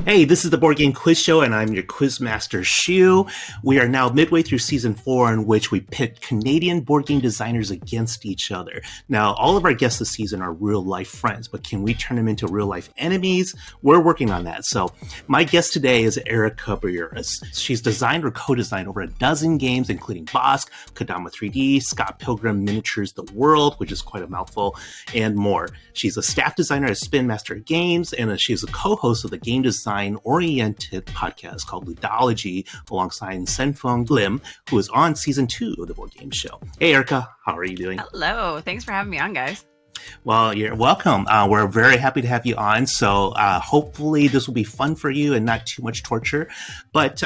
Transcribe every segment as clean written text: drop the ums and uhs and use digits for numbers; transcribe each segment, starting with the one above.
Hey, this is the Board Game Quiz Show, and I'm your Quizmaster Shu. We are now midway through Season 4, in which we pit Canadian board game designers against each other. Now, all of our guests this season are real-life friends, but can we turn them into real-life enemies? We're working on that. So, my guest today is Erica Bouyouris. She's designed or co-designed over a dozen games, including Bossk, Kodama 3D, Scott Pilgrim Miniatures The World, which is quite a mouthful, and more. She's a staff designer at Spinmaster Games, and she's a co-host of the game design-oriented podcast called Ludology alongside Senfeng Lim, who is on Season 2 of the Board Game Show. Hey, Erica, how are you doing? Hello. Thanks for having me on, guys. Well, you're welcome. We're very happy to have you on. So hopefully this will be fun for you and not too much torture. But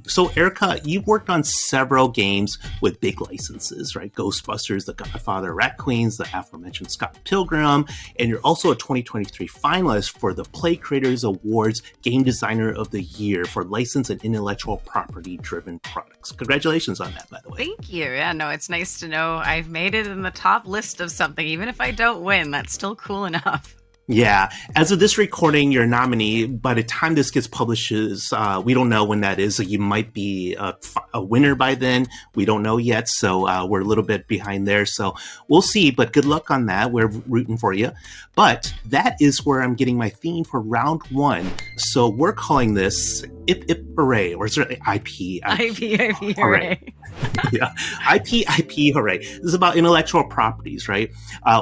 so Erica, you've worked on several games with big licenses, right? Ghostbusters, The Godfather, Rat Queens, the aforementioned Scott Pilgrim, and you're also a 2023 finalist for the Play Creators Awards Game Designer of the Year for licensed and intellectual property driven products. Congratulations on that, by the way. Thank you. Yeah, no, it's nice to know I've made it in the top list of something, even if I don't win. That's still cool enough. Yeah. As of this recording, you're a nominee. By the time this gets published, we don't know when that is. So you might be a winner by then. We don't know yet. So we're a little bit behind there. So we'll see. But good luck on that. We're rooting for you. But that is where I'm getting my theme for round one. So we're calling this IP Hooray. Or is it IP? IP Hooray. Yeah. IP Hooray. This is about intellectual properties, right?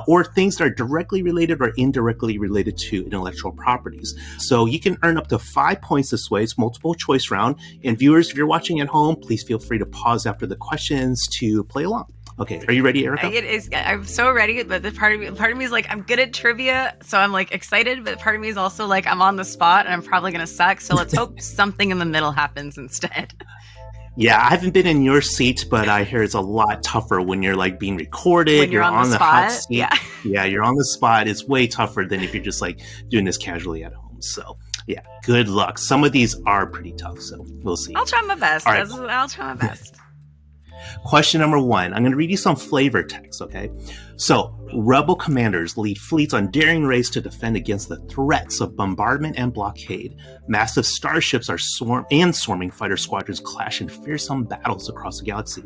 Or things that are directly related or indirectly related to intellectual properties. So you can earn up to 5 points this way. It's multiple choice round. And viewers, if you're watching at home, please feel free to pause after the questions to play along. Okay, are you ready, Erica? It is. I'm so ready, but the part of me is like, I'm good at trivia, so I'm like excited, but part of me is also like, I'm on the spot and I'm probably gonna suck, so let's hope something in the middle happens instead. Yeah, I haven't been in your seat, but I hear it's a lot tougher when you're like being recorded. When you're on the hot spot. seat. Yeah, you're on the spot. It's way tougher than if you're just like doing this casually at home. So yeah, good luck. Some of these are pretty tough, so we'll see. I'll try my best. All right. I'll try my best. Question number one. I'm going to read you some flavor text, okay? So, rebel commanders lead fleets on daring raids to defend against the threats of bombardment and blockade. Massive starships are swarming fighter squadrons clash in fearsome battles across the galaxy.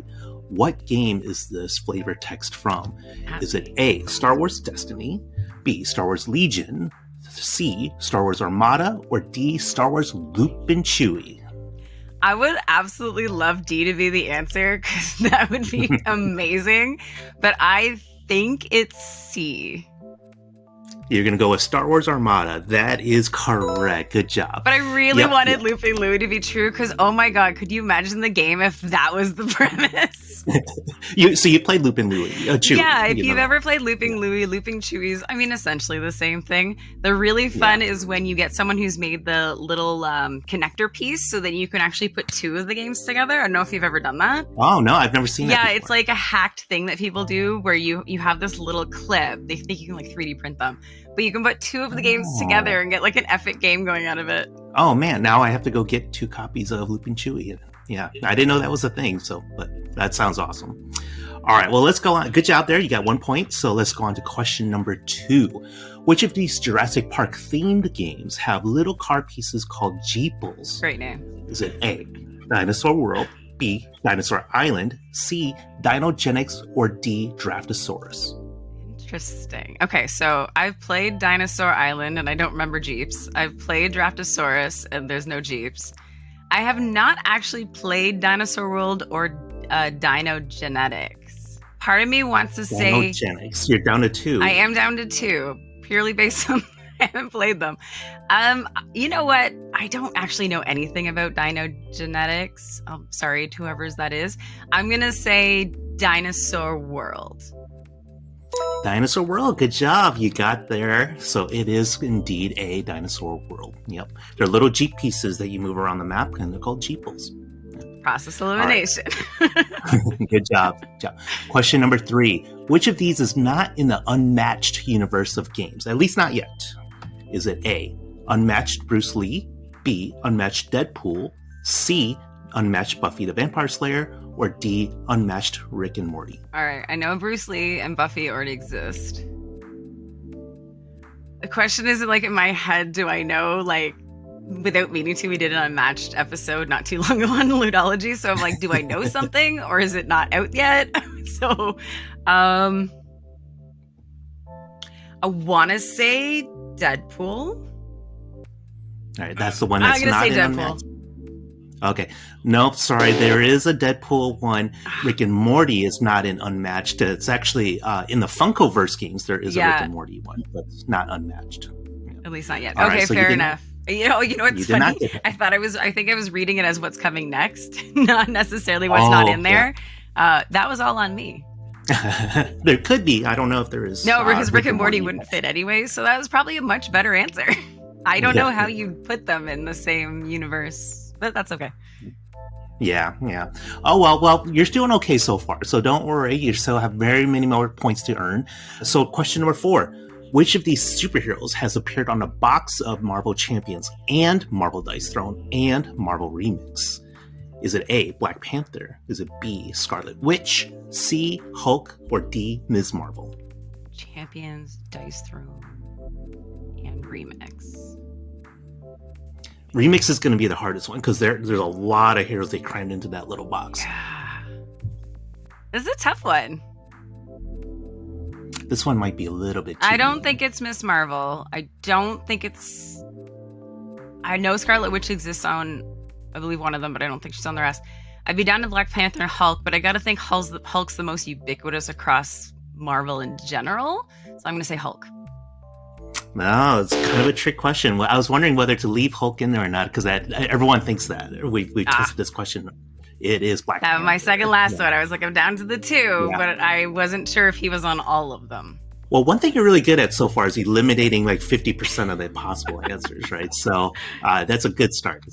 What game is this flavor text from? Is it A, Star Wars Destiny, B, Star Wars Legion, C, Star Wars Armada, or D, Star Wars Loop and Chewie? I would absolutely love D to be the answer because that would be amazing. But I think it's C. You're going to go with Star Wars Armada. That is correct. Good job. But I really wanted Looping Louie to be true because, oh my God, could you imagine the game if that was the premise? So you played Looping Louie. Chewie, yeah, if you've ever played Looping Louie, Looping Chewie's, I mean, essentially the same thing. The really fun is when you get someone who's made the little connector piece so that you can actually put two of the games together. I don't know if you've ever done that. Oh, no, I've never seen that before. Yeah, it's like a hacked thing that people do where you have this little clip. They think you can like 3D print them. But you can put two of the games together and get like an epic game going out of it. Oh man, now I have to go get 2 copies of Loop and Chewie. Yeah, I didn't know that was a thing, but that sounds awesome. All right, well, let's go on. Good job there. You got 1 point. So let's go on to question number 2. Which of these Jurassic Park themed games have little car pieces called Jeeples? Great name. Is it A, Dinosaur World, B, Dinosaur Island, C, Dinogenics, or D, Draftosaurus? Interesting. Okay, so I've played Dinosaur Island and I don't remember Jeeps. I've played Draftosaurus and there's no Jeeps. I have not actually played Dinosaur World or Dinogenetics. Part of me wants to say... Dinogenics. You're down to 2. I am down to 2, purely based on I haven't played them. You know what? I don't actually know anything about Dinogenetics. I'm sorry to whoever's that is. I'm going to say Dinosaur World. Dinosaur World, good job. You got there. So it is indeed a Dinosaur World. Yep. They're little Jeep pieces that you move around the map, and they're called Jeeples. Process elimination. Right. Good job. Question number 3. Which of these is not in the unmatched universe of games? At least not yet. Is it A, unmatched Bruce Lee, B, unmatched Deadpool, C, unmatched Buffy the Vampire Slayer, or D, unmatched Rick and Morty? All right, I know Bruce Lee and Buffy already exist. The question is, like, in my head, do I know, like, without meaning to, we did an unmatched episode not too long ago on Ludology. So I'm like, do I know something or is it not out yet? So I want to say Deadpool. All right, that's the one that's I'm not going to say in Deadpool. unmatched. Okay. Nope, sorry. There is a Deadpool one. Rick and Morty is not in Unmatched. It's actually in the Funkoverse games, there is a Rick and Morty one, but it's not unmatched. At least not yet. All okay, right, so fair enough. You know what's funny? I think I was reading it as what's coming next, not necessarily what's not in there. Yeah. That was all on me. There could be. I don't know if there is. No, because Rick and Morty wouldn't fit anyway, so that was probably a much better answer. I don't know how you put them in the same universe, but that's okay. Yeah. Oh, well, you're doing okay so far, so don't worry. You still have very many more points to earn. So question number 4. Which of these superheroes has appeared on a box of Marvel Champions and Marvel Dice Throne and Marvel Remix? Is it A, Black Panther? Is it B, Scarlet Witch? C, Hulk? Or D, Ms. Marvel? Champions, Dice Throne, and Remix. Remix is going to be the hardest one because there's a lot of heroes they crammed into that little box. Yeah. This is a tough one. This one might be a little bit I don't think it's Ms. Marvel. I don't think it's... I know Scarlet Witch exists on, I believe, one of them, but I don't think she's on the rest. I'd be down to Black Panther and Hulk, but I gotta think Hulk's the most ubiquitous across Marvel in general. So I'm gonna say Hulk. No, it's kind of a trick question. I was wondering whether to leave Hulk in there or not, because everyone thinks that. We tested this question. It is Black Panther. My second last one. I was like, I'm down to the 2, but I wasn't sure if he was on all of them. Well, one thing you're really good at so far is eliminating like 50% of the possible answers, right? So that's a good start.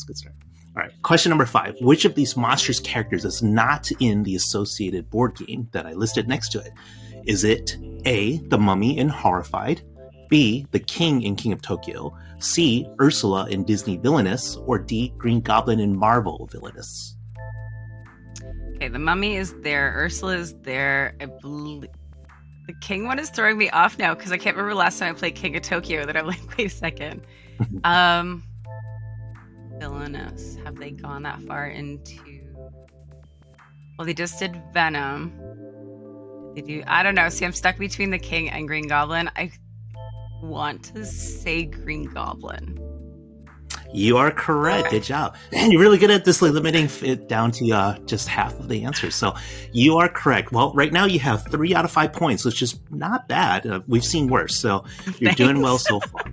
All right, question number 5. Which of these monstrous characters is not in the associated board game that I listed next to it? Is it A, the Mummy in Horrified, B, the King in King of Tokyo, C, Ursula in Disney Villainous, or D, Green Goblin in Marvel Villainous? Okay, the Mummy is there. Ursula is there. I believe the King one is throwing me off now because I can't remember last time I played King of Tokyo that I'm like, wait a second. Villainous. Have they gone that far into... Well, they just did Venom. Did they do... I don't know. See, I'm stuck between the King and Green Goblin. I want to say Green Goblin. You are correct. Good job. And you're really good at this, limiting it down to just half of the answers. So you are correct. Well, right now you have 3 out of 5 points, which is not bad. We've seen worse. So you're doing well so far.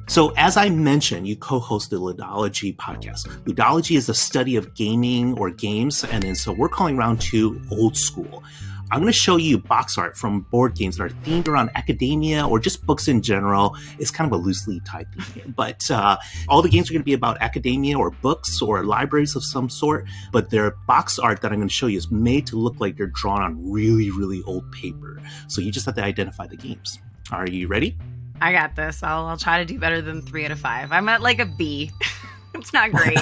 So as I mentioned, you co-host the Ludology Podcast. Ludology is the study of gaming or games. And then so we're calling round 2 old school. I'm going to show you box art from board games that are themed around academia or just books in general. It's kind of a loosely tied thing, but all the games are going to be about academia or books or libraries of some sort, but their box art that I'm going to show you is made to look like they're drawn on really, really old paper. So you just have to identify the games. Are you ready? I got this. I'll try to do better than 3 out of 5. I'm at like a B. It's not great.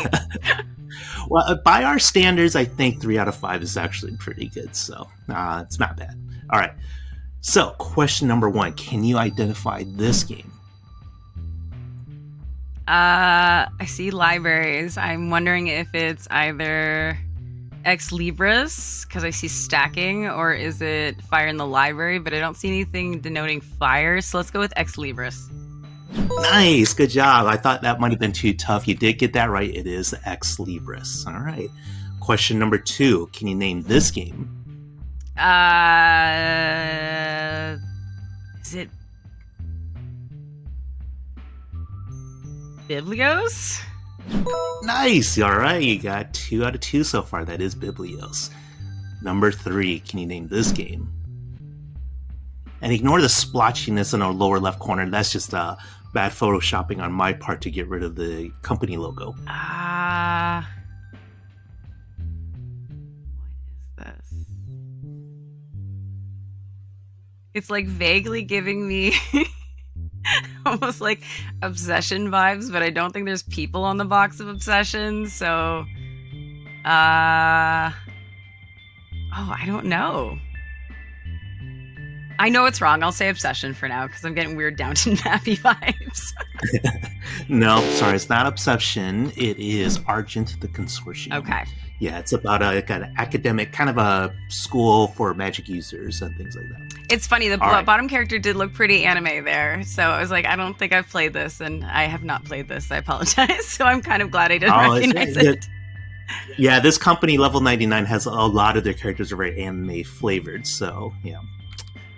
Well, by our standards, I think 3 out of 5 is actually pretty good. So it's not bad. All right. So question number 1, can you identify this game? I see libraries. I'm wondering if it's either Ex Libris, because I see stacking, or is it Fire in the Library, but I don't see anything denoting fire. So let's go with Ex Libris. Nice. Good job. I thought that might have been too tough. You did get that right. It is Ex Libris. All right. Question number 2. Can you name this game? Is it Biblios? Nice. All right. You got 2 out of 2 so far. That is Biblios. Number 3. Can you name this game? And ignore the splotchiness in our lower left corner. That's just bad photoshopping on my part to get rid of the company logo. What is this? It's like vaguely giving me almost like Obsession vibes, but I don't think there's people on the box of Obsession. So, I don't know. I know it's wrong. I'll say obsession for now because I'm getting weird Downton Abbey vibes. No, sorry, it's not Obsession. It is Argent the Consortium. Okay. Yeah, it's about an academic, kind of a school for magic users and things like that. It's funny, the bottom character did look pretty anime there. So I was like, I don't think I've played this, and I have not played this. I apologize. So I'm kind of glad I didn't recognize it. Yeah, this company, Level 99, has a lot of their characters are very anime flavored. So, yeah.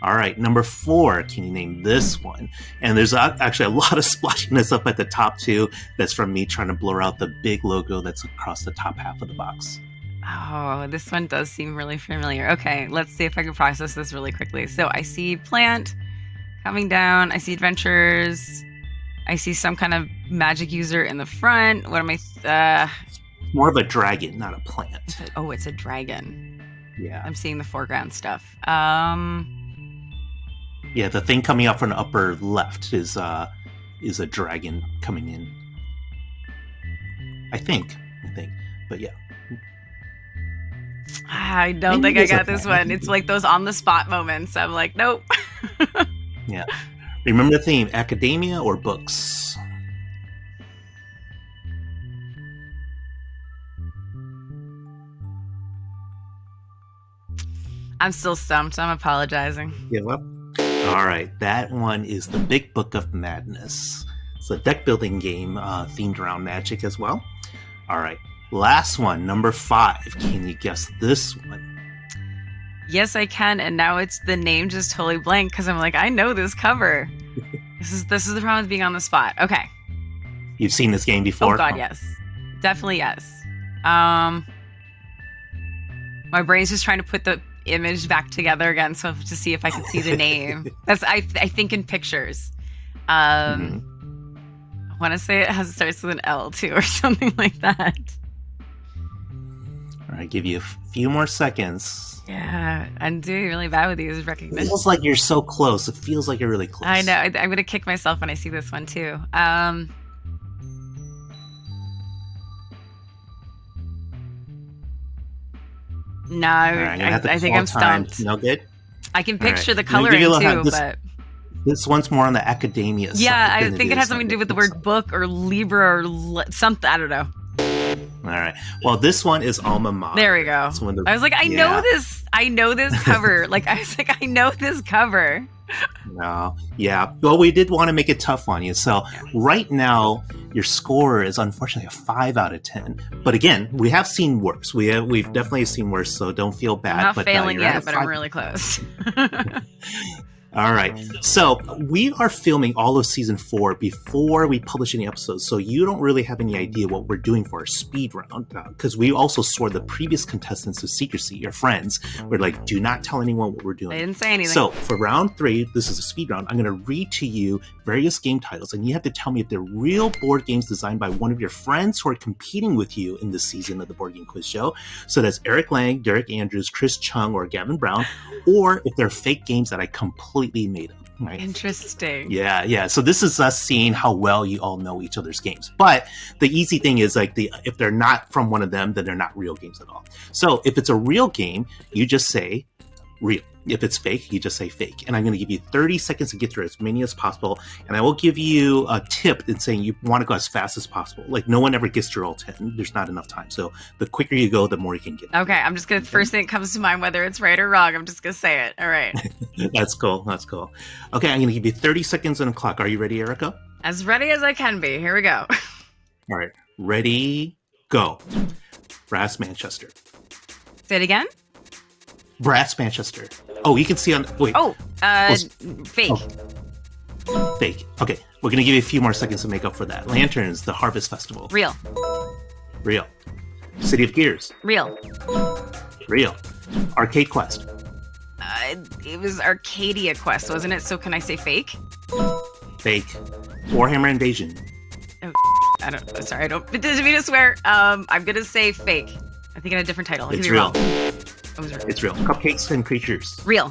All right, number 4. Can you name this one? And there's actually a lot of splashiness up at the top, too. That's from me trying to blur out the big logo that's across the top half of the box. Oh, this one does seem really familiar. Okay, let's see if I can process this really quickly. So I see plant coming down. I see adventures. I see some kind of magic user in the front. What am I... More of a dragon, not a plant. Oh, it's a dragon. Yeah. I'm seeing the foreground stuff. Yeah, the thing coming up from the upper left is a dragon coming in. I think. But yeah. I don't think I got this one. It's like those on-the-spot moments. I'm like, nope. Yeah. Remember the theme, academia or books? I'm still stumped. I'm apologizing. Yeah, well. All right, that one is the Big Book of Madness. It's a deck building game themed around magic as well. All right, last one, number 5. Can you guess this one? Yes, I can, and now it's the name just totally blank because I'm like, I know this cover. This is the problem with being on the spot. Okay. You've seen this game before? Oh God, yes, definitely yes. My brain's just trying to put the image back together again, so to see if I can see the name. That's I think in pictures. I want to say it starts with an L too, or something like that. All right, give you a few more seconds. Yeah, I'm doing really bad with these recognition. It feels like you're so close. It feels like you're really close. I know. I'm gonna kick myself when I see this one too. No, I think I'm stumped. No good? I can picture the coloring too, but... This one's more on the academia side. Yeah, I think it has something to do with the word book or Libra or something. I don't know. All right. Well, this one is Alma Mater. There we go. I was like, I know this. I know this cover. I know this cover. No. Yeah. Well, we did want to make it tough on you. So right now, your score is unfortunately a 5 out of 10. But again, we have seen worse. We've definitely seen worse. So don't feel bad. I'm not failing yet, but I'm really close. All right. So we are filming all of season 4 before we publish any episodes. So you don't really have any idea what we're doing for our speed round, because we also swore the previous contestants to secrecy, your friends. We're like, do not tell anyone what we're doing. I didn't say anything. So for round 3, this is a speed round. I'm going to read to you various game titles, and you have to tell me if they're real board games designed by one of your friends who are competing with you in this season of the Board Game Quiz Show. So that's Eric Lang, Derek Andrews, Chris Chung, or Gavin Brown, or if they're fake games that I completely made up. Right? Interesting. Yeah. So this is us seeing how well you all know each other's games. But the easy thing is if they're not from one of them, then they're not real games at all. So if it's a real game, you just say real. If it's fake, you just say fake. And I'm going to give you 30 seconds to get through as many as possible. And I will give you a tip in saying you want to go as fast as possible. Like, no one ever gets through all 10. There's not enough time. So the quicker you go, the more you can get. Okay, I'm just going to, first thing that comes to mind, whether it's right or wrong, I'm just going to say it. All right. That's cool. Okay, I'm going to give you 30 seconds on the clock. Are you ready, Erica? As ready as I can be. Here we go. All right. Ready, go. Brass Manchester. Say it again? Brass Manchester. Oh, you can see on... Wait. Fake. Oh. Fake. Okay, we're going to give you a few more seconds to make up for that. Lanterns, the Harvest Festival. Real. City of Gears. Real. Arcade Quest. It was Arcadia Quest, wasn't it? So can I say fake? Fake. Warhammer Invasion. Oh, I don't... Didn't mean to swear. I'm going to say fake. I think in a different title. It's real. It's real. Cupcakes and Creatures. Real.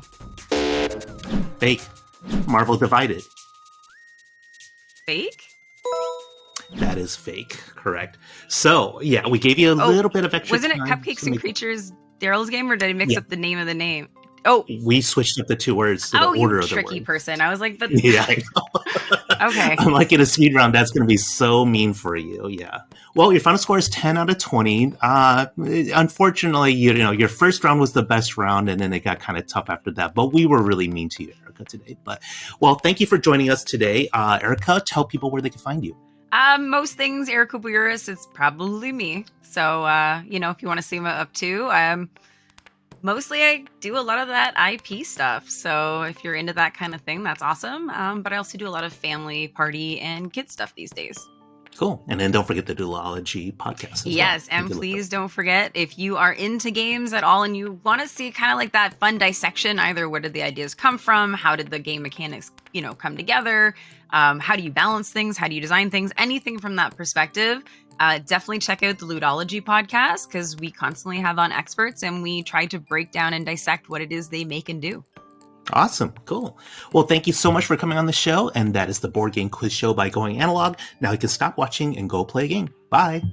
Fake. Marvel Divided. Fake? That is fake. Correct. So, yeah, we gave you a little bit of extra time. Wasn't it Cupcakes and make... Creatures Daryl's game, or did I mix up the name of the name? Oh, We switched up the two words to the order you of the tricky word. person. I was like, but Yeah, I know. okay. I'm like, in a speed round, that's going to be so mean for you. Yeah. Well, your final score is 10 out of 20. Unfortunately, your first round was the best round, and then it got kind of tough after that. But we were really mean to you, Erica, today. But, well, thank you for joining us today. Erica, tell people where they can find you. Most things, Erica Bouyouris, it's probably me. So, if you want to see what I'm up to, mostly I do a lot of that IP stuff. So if you're into that kind of thing, that's awesome. But I also do a lot of family, party, and kid stuff these days. Cool. And then don't forget the Ludology Podcast as yes, well. and please don't forget, if you are into games at all and you want to see kind of like that fun dissection, either where did the ideas come from, how did the game mechanics, come together, how do you balance things, how do you design things, anything from that perspective, definitely check out the Ludology Podcast, because we constantly have on experts and we try to break down and dissect what it is they make and do. Awesome. Cool. Well, thank you so much for coming on the show. And that is the Board Game Quiz Show by Going Analog. Now you can stop watching and go play a game. Bye.